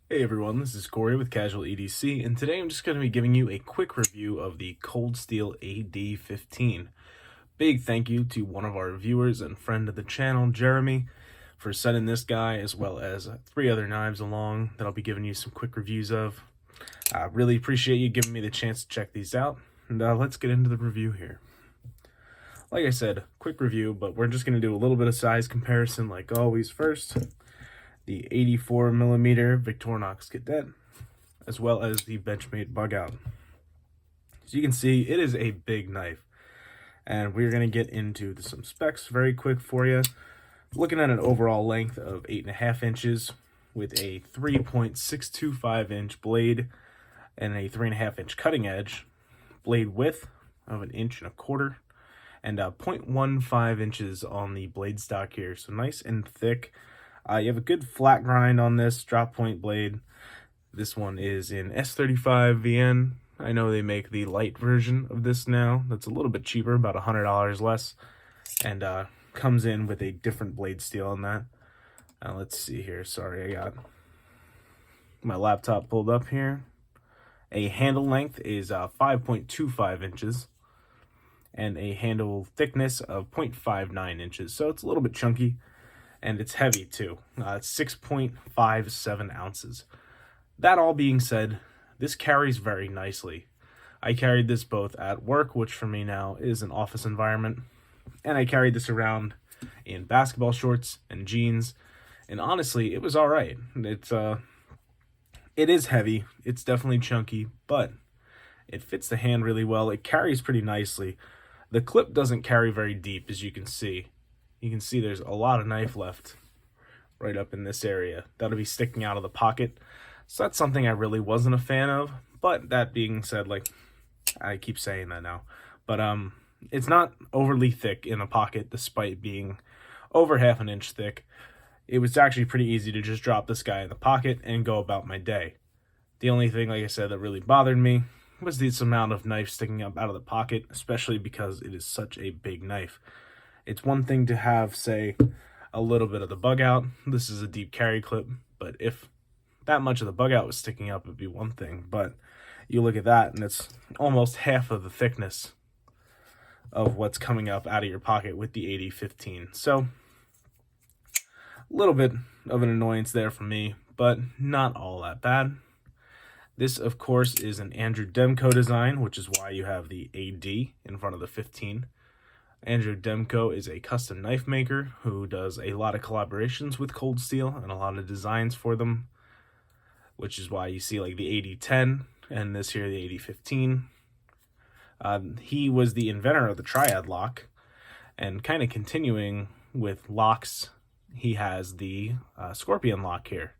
Hey everyone, this is Corey with Casual EDC, and today I'm just going to be giving you a quick review of the Cold Steel AD-15. Big thank you to one of our viewers and friend of the channel, Jeremy, for sending this guy as well as 3 other knives along that I'll be giving you some quick reviews of. I really appreciate you giving me the chance to check these out, and let's get into the review here. Like I said, quick review, but we're just going to do a little bit of size comparison like always first. The 84mm Victorinox Cadet, as well as the Benchmade Bug Out. As you can see, it is a big knife, and we're going to get into some specs very quick for you. Looking at an overall length of 8.5 inches with a 3.625 inch blade and a 3.5 inch cutting edge, blade width of 1.25 inches, and 0.15 inches on the blade stock here, so nice and thick. You have a good flat grind on this drop point blade. This one is in S35 VN. I know they make the light version of this now. That's a little bit cheaper, about $100 less, and comes in with a different blade steel on that. Let's see here. Sorry, I got my laptop pulled up here. A handle length is 5.25 inches, and a handle thickness of 0.59 inches. So it's a little bit chunky. And it's heavy too. It's 6.57 ounces. That all being said, this carries very nicely. I carried this both at work, which for me now is an office environment, and I carried this around in basketball shorts and jeans, and honestly, it was all right. It is heavy. It's definitely chunky, but it fits the hand really well. It carries pretty nicely. The clip doesn't carry very deep, as you can see. You can see there's a lot of knife left right up in this area. That'll be sticking out of the pocket. So that's something I really wasn't a fan of. But that being said, like, I keep saying that now. But it's not overly thick in the pocket despite being over 1/2 inch thick. It was actually pretty easy to just drop this guy in the pocket and go about my day. The only thing, like I said, that really bothered me was this amount of knife sticking up out of the pocket, especially because it is such a big knife. It's one thing to have, say, a little bit of the bug out. This is a deep carry clip, but if that much of the bug out was sticking up, it'd be one thing. But you look at that, and it's almost half of the thickness of what's coming up out of your pocket with the AD-15. So, a little bit of an annoyance there for me, but not all that bad. This, of course, is an Andrew Demko design, which is why you have the AD in front of the 15. Andrew Demko is a custom knife maker who does a lot of collaborations with Cold Steel and a lot of designs for them, which is why you see like the AD-10 and this here, the AD-15. He was the inventor of the triad lock, and kind of continuing with locks, he has the scorpion lock here.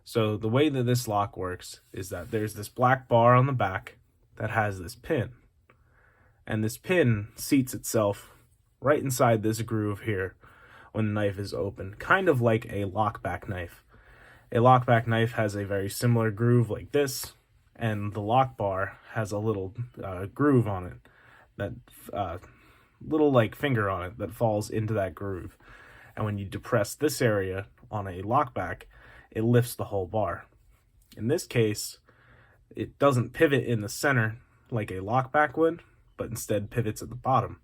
So the way that this lock works is that there's this black bar on the back that has this pin. And this pin seats itself right inside this groove here when the knife is open, kind of like a lockback knife. A lockback knife has a very similar groove like this, and the lock bar has a little groove on it, that little like finger on it that falls into that groove. And when you depress this area on a lockback, it lifts the whole bar. In this case, it doesn't pivot in the center like a lockback would, but instead pivots at the bottom.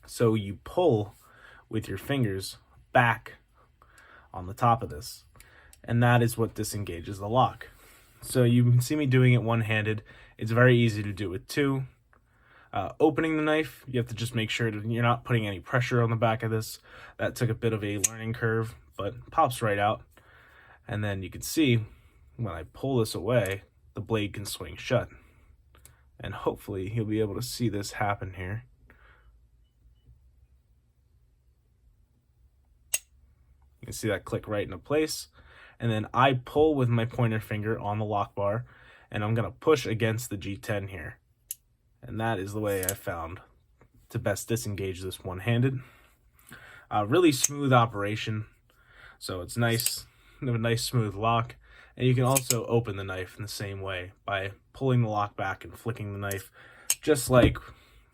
So you pull with your fingers back on the top of this, and that is what disengages the lock. So you can see me doing it one-handed. It's very easy to do with two. Opening the knife, you have to just make sure that you're not putting any pressure on the back of this. That took a bit of a learning curve, but pops right out. And then you can see when I pull this away, the blade can swing shut. And hopefully you'll be able to see this happen here. You can see that click right into place. And then I pull with my pointer finger on the lock bar, and I'm going to push against the G10 here. And that is the way I found to best disengage this one-handed. Really smooth operation. So it's nice. You have a nice smooth lock. And you can also open the knife in the same way by pulling the lock back and flicking the knife, just like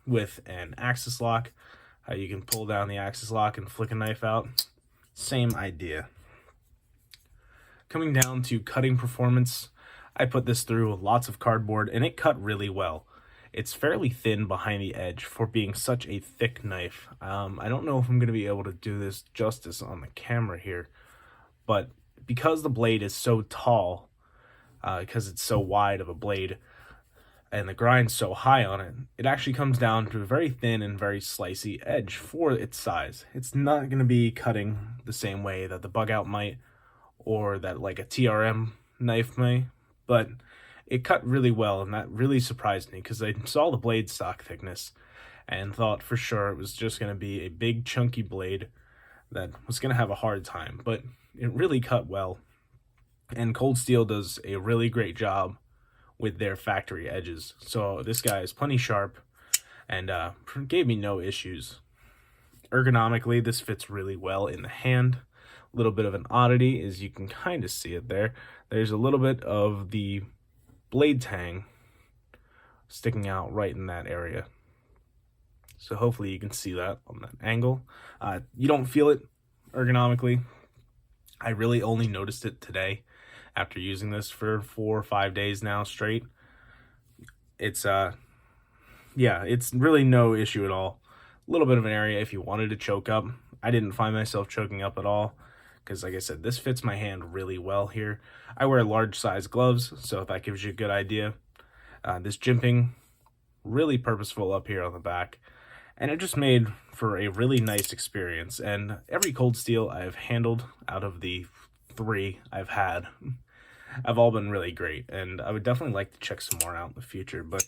with an axis lock. How you can pull down the axis lock and flick a knife out. Same idea. Coming down to cutting performance, I put this through lots of cardboard and it cut really well. It's fairly thin behind the edge for being such a thick knife. I don't know if I'm going to be able to do this justice on the camera here, but because the blade is so tall, because it's so wide of a blade, and the grind's so high on it, it actually comes down to a very thin and very slicey edge for its size. It's not going to be cutting the same way that the bug out might, or that like a TRM knife may, but it cut really well, and that really surprised me because I saw the blade stock thickness and thought for sure it was just going to be a big chunky blade that was going to have a hard time, but it really cut well. And Cold Steel does a really great job with their factory edges. So this guy is plenty sharp and gave me no issues. Ergonomically, this fits really well in the hand. A little bit of an oddity is you can kind of see it there. There's a little bit of the blade tang sticking out right in that area. So hopefully you can see that on that angle. You don't feel it ergonomically. I really only noticed it today after using this for 4 or 5 days now straight. It's it's really no issue at all. A little bit of an area if you wanted to choke up. I didn't find myself choking up at all because, like I said, this fits my hand really well here. I wear large size gloves, so that gives you a good idea. This jimping, really purposeful up here on the back, and it just made for a really nice experience. And every Cold Steel I've handled out of the 3 I've had have all been really great, and I would definitely like to check some more out in the future. But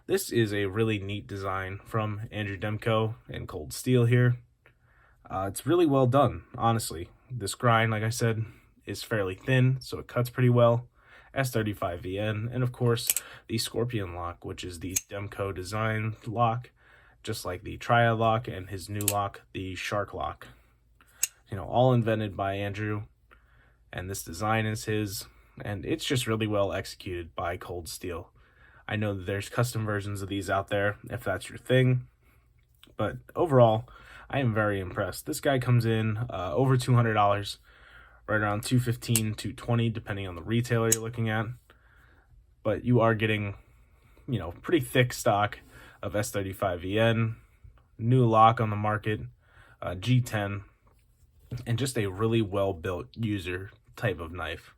this is a really neat design from Andrew Demko and Cold Steel here. It's really well done, honestly. This grind, like I said, is fairly thin, so it cuts pretty well. S35VN, and of course the Scorpion lock, which is the Demko design lock, just like the Triad lock and his new lock, the Shark lock. You know, all invented by Andrew, and this design is his, and it's just really well executed by Cold Steel. I know that there's custom versions of these out there if that's your thing, but overall, I am very impressed. This guy comes in over $200, right around $215, $220, depending on the retailer you're looking at. But you are getting, you know, pretty thick stock of S35VN, new lock on the market, G10, and just a really well-built user type of knife.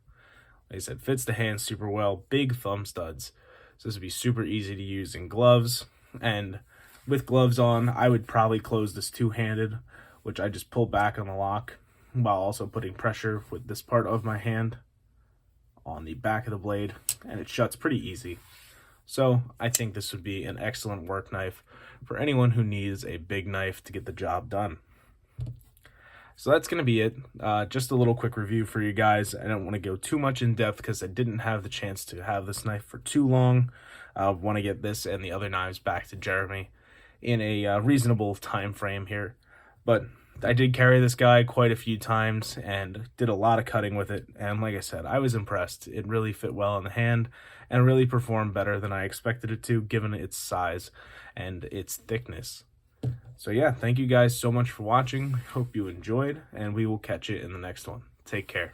Like I said, fits the hand super well, big thumb studs. So this would be super easy to use in gloves, and with gloves on, I would probably close this two-handed, which I just pull back on the lock while also putting pressure with this part of my hand on the back of the blade, and it shuts pretty easy. So I think this would be an excellent work knife for anyone who needs a big knife to get the job done. So that's going to be it. Just a little quick review for you guys. I don't want to go too much in depth because I didn't have the chance to have this knife for too long. I want to get this and the other knives back to Jeremy in a reasonable time frame here. But I did carry this guy quite a few times and did a lot of cutting with it. And like I said, I was impressed. It really fit well in the hand and really performed better than I expected it to, given its size and its thickness. So yeah, thank you guys so much for watching. Hope you enjoyed, and we will catch you in the next one. Take care.